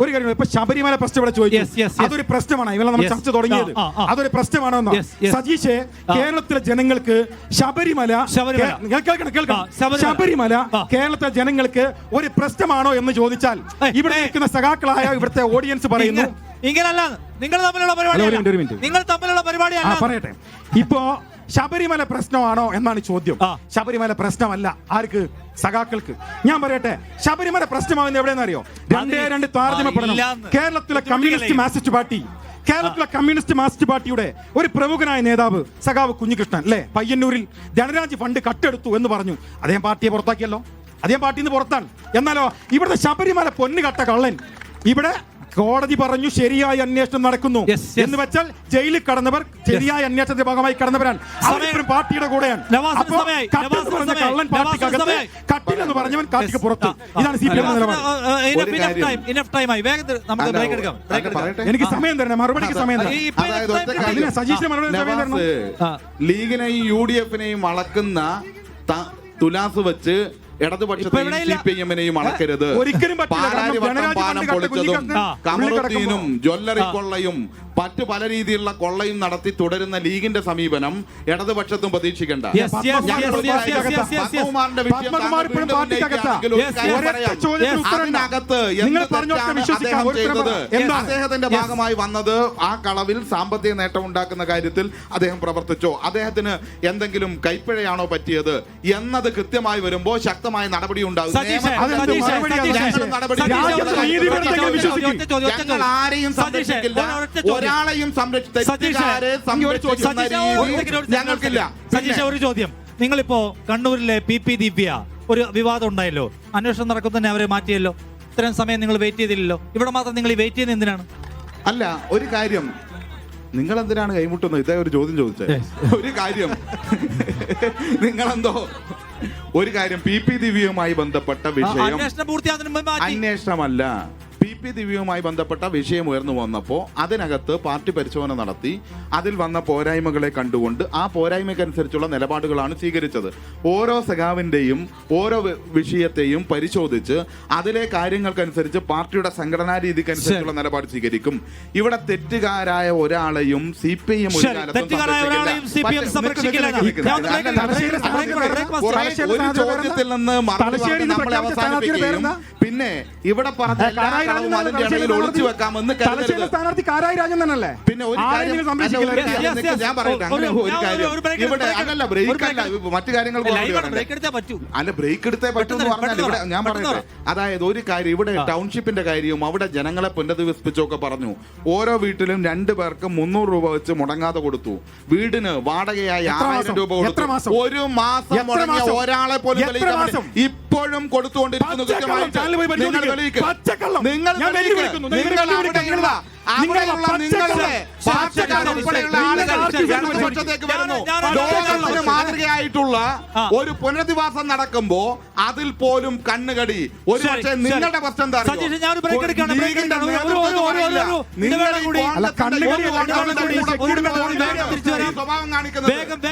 ഒരു കാര്യം ഇപ്പൊ ശബരിമല പ്രശ്നം ഇവിടെ ചോദിച്ചു, അതൊരു പ്രശ്നമാണ്. ഇവരെ നമ്മൾ ചർച്ച തുടങ്ങിയത് അതൊരു പ്രശ്നമാണോ? സജീഷേ, കേരളത്തിലെ ജനങ്ങൾക്ക് ശബരിമല കേരളത്തിലെ ജനങ്ങൾക്ക് ഒരു പ്രശ്നമാണോ എന്ന് ചോദിച്ചാൽ ഇവിടെ നിൽക്കുന്ന സഖാക്കളായ ഇവിടുത്തെ ഓഡിയൻസ് പറയുന്നു ഇങ്ങനല്ല. നിങ്ങൾ തമ്മിലുള്ള പരിപാടിയാണ്. പറയട്ടെ, ഇപ്പോ ശബരിമല പ്രശ്നമാണോ എന്നാണ് ചോദ്യം. ശബരിമല പ്രശ്നമല്ല. ആർക്ക്? സഖാക്കൾക്ക്. ഞാൻ പറയട്ടെ, ശബരിമല പ്രശ്നമാവുന്നത് എവിടെയെന്ന് അറിയോ? രണ്ട് താരതമ്യപ്പെടണം. കേരളത്തിലെ കമ്മ്യൂണിസ്റ്റ് മാർക്സിസ്റ്റ് പാർട്ടിയുടെ ഒരു പ്രമുഖനായ നേതാവ് സഖാവ് കുഞ്ഞികൃഷ്ണൻ അല്ലെ, പയ്യന്നൂരിൽ ധനരാജ് ഫണ്ട് കട്ടെടുത്തു എന്ന് പറഞ്ഞു. അദ്ദേഹം പാർട്ടിയെ പുറത്താക്കിയല്ലോ. അദ്ദേഹം പാർട്ടിയിൽ നിന്ന് പുറത്താണ്. എന്നാലോ ഇവിടുത്തെ ശബരിമല പൊന്നു കട്ട കള്ളൻ ഇവിടെ കോടതി പറഞ്ഞു ശരിയായ അന്വേഷണം നടക്കുന്നു എന്ന് വെച്ചാൽ ജയിലിൽ കടന്നവർ ശരിയായ അന്വേഷണത്തിന്റെ ഭാഗമായി കടന്നവരാണ്. അവരും പാർട്ടിയുടെ കൂടെയാണ്. കള്ളൻ പാർട്ടിക്കകത്ത്, കട്ടിലെന്ന് പറഞ്ഞവൻ കാട്ടിക്ക് പുറത്ത്. ഇതാണ് CPM എനിക്ക് സമയം തരണം, മറുപടിക്ക് സമയം തരണം. സജീഷിന് മറുപടി സമയം തരണം. ലീഗിനെയും UDF-നെയും അളക്കുന്ന തുലാസ് വെച്ച് ഇടതുപക്ഷത്തെയും CPM-നെയും അളക്കരുത്. പാനം പൊളിച്ചതും കമറുദ്ദീനും ജ്വല്ലറി കൊള്ളയും മറ്റു പല രീതിയിലുള്ള കൊള്ളയും നടത്തി തുടരുന്ന ലീഗിന്റെ സമീപനം ഇടതുപക്ഷത്തും പ്രതീക്ഷിക്കേണ്ട. അദ്ദേഹത്തിന്റെ ഭാഗമായി വന്നത് ആ കളവിൽ സാമ്പത്തിക നേട്ടം ഉണ്ടാക്കുന്ന കാര്യത്തിൽ അദ്ദേഹം പ്രവർത്തിച്ചോ, അദ്ദേഹത്തിന് എന്തെങ്കിലും കൈപ്പിഴയാണോ പറ്റിയത് എന്നത് കൃത്യമായി വരുമ്പോൾ ശക്തമായ നടപടി ഉണ്ടാകും. ഞങ്ങൾ ആരെയും സംരക്ഷിക്കില്ല, ഒരാളെയും ഞങ്ങൾക്കില്ല. ഒരു ചോദ്യം, നിങ്ങളിപ്പോ കണ്ണൂരിലെ PP ദിവ്യ ഒരു വിവാദം ഉണ്ടായല്ലോ, അന്വേഷണം നടക്കുന്ന അവരെ മാറ്റിയല്ലോ. ഇത്രയും സമയം നിങ്ങൾ വെയിറ്റ് ചെയ്തില്ലല്ലോ. ഇവിടെ മാത്രം നിങ്ങൾ വെയിറ്റ് ചെയ്യുന്നത് എന്തിനാണ്? അല്ല, ഒരു കാര്യം, നിങ്ങൾ എന്തിനാണ് കൈമുട്ടുന്നത്? ഇതേ ഒരു ചോദ്യം ചോദിച്ചത്. ഒരു കാര്യം, നിങ്ങളെന്തോ ഒരു കാര്യം, PP ദിവ്യയുമായി ബന്ധപ്പെട്ട വിഷയം അന്വേഷണമല്ല. PP ദിവ്യവുമായി ബന്ധപ്പെട്ട വിഷയം ഉയർന്നു വന്നപ്പോൾ അതിനകത്ത് പാർട്ടി പരിശോധന നടത്തി അതിൽ വന്ന പോരായ്മകളെ കണ്ടുകൊണ്ട് ആ പോരായ്മയ്ക്കനുസരിച്ചുള്ള നിലപാടുകളാണ് സ്വീകരിച്ചത്. ഓരോ സഖാവിൻ്റെയും ഓരോ വിഷയത്തെയും പരിശോധിച്ച് അതിലെ കാര്യങ്ങൾക്കനുസരിച്ച് പാർട്ടിയുടെ സംഘടനാ രീതിക്കനുസരിച്ചുള്ള നിലപാട് സ്വീകരിക്കും. ഇവിടെ തെറ്റുകാരായ ഒരാളെയും CPM ഒരു ചോദ്യത്തിൽ നിന്ന് മറുപടി നമ്മളെ അവസാനിപ്പിക്കുകയും പിന്നെ ഇവിടെ പറഞ്ഞ ഒളിച്ചു വെക്കാമെന്ന് പിന്നെ ഒരു കാര്യം ഞാൻ പറയട്ടെ, അങ്ങനെ ഒരു കാര്യം ഇവിടെ അല്ലല്ല, ബ്രേക്ക് അല്ല, മറ്റു കാര്യങ്ങൾ അല്ല, ബ്രേക്ക് എടുത്തേ പറ്റൂ എന്ന് പറഞ്ഞാൽ ഇവിടെ ഞാൻ പറയട്ടെ. അതായത് ഒരു കാര്യം, ഇവിടെ ടൗൺഷിപ്പിന്റെ കാര്യവും അവിടെ ജനങ്ങളെ പുനരധിവസിപ്പിച്ചൊക്കെ പറഞ്ഞു. ഓരോ വീട്ടിലും 2 പേർക്ക് 300 രൂപ വെച്ച് മുടങ്ങാതെ കൊടുത്തു. വീടിന് വാടകയായി 6000 രൂപ കൊടുത്തു. ഒരു മാസം മുടങ്ങിയ ഒരാളെ പോലും ഇപ്പോഴും കൊടുത്തുകൊണ്ടിരിക്കുന്നു. മാതൃകയായിട്ടുള്ള ഒരു പുനരധിവാസം നടക്കുമ്പോ അതിൽ പോലും കണ്ണുകടി. ഒരു പക്ഷേ നിങ്ങളുടെ പ്രശ്നം സ്വഭാവം കാണിക്കുന്നത്